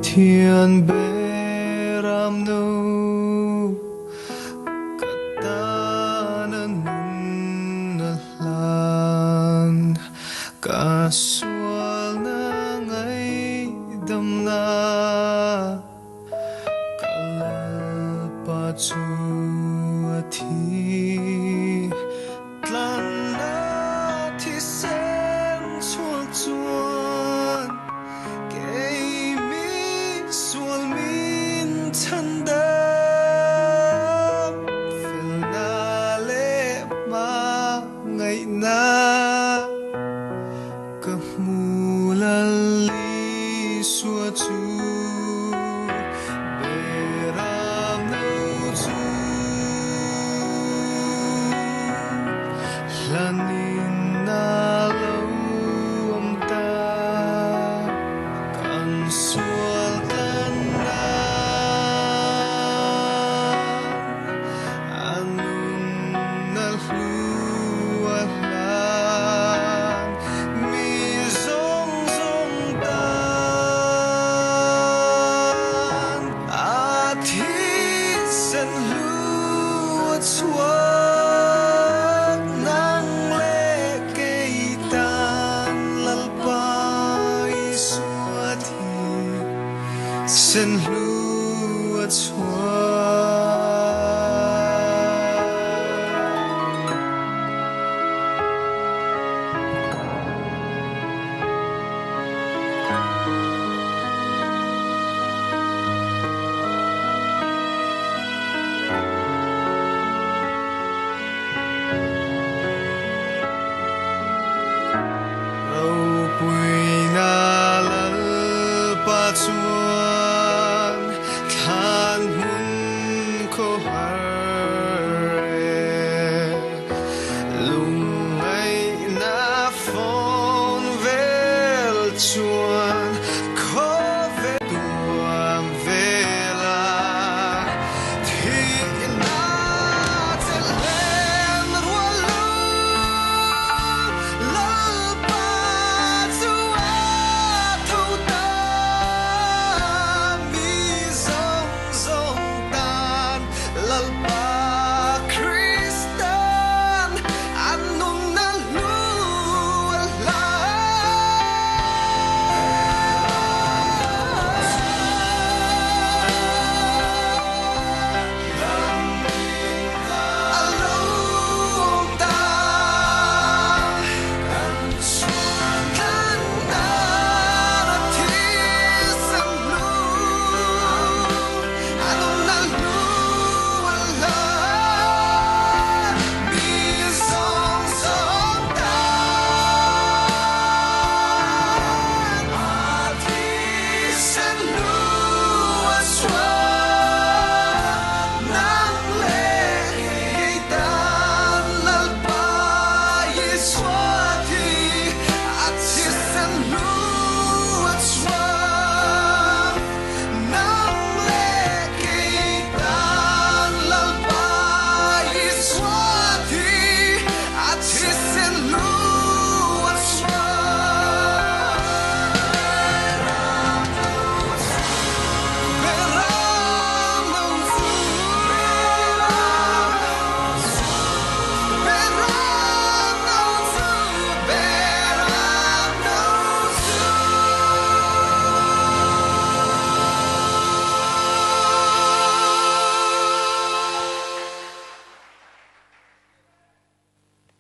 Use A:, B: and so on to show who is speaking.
A: thiên bê ram nu kata na nun na lan ka sual na ngay dam na kalal pa chu thi tlan na thi sen chuak chuan kei mi sual min chan da phil na le ma ngai na ka mu la li suwa chu beram no chu lanin na lo am ta kan sual tan na anun na hluat lan mi zong zong tan a thi sen hluat suat nang le kei tan lalpai suat hi sen hluat suat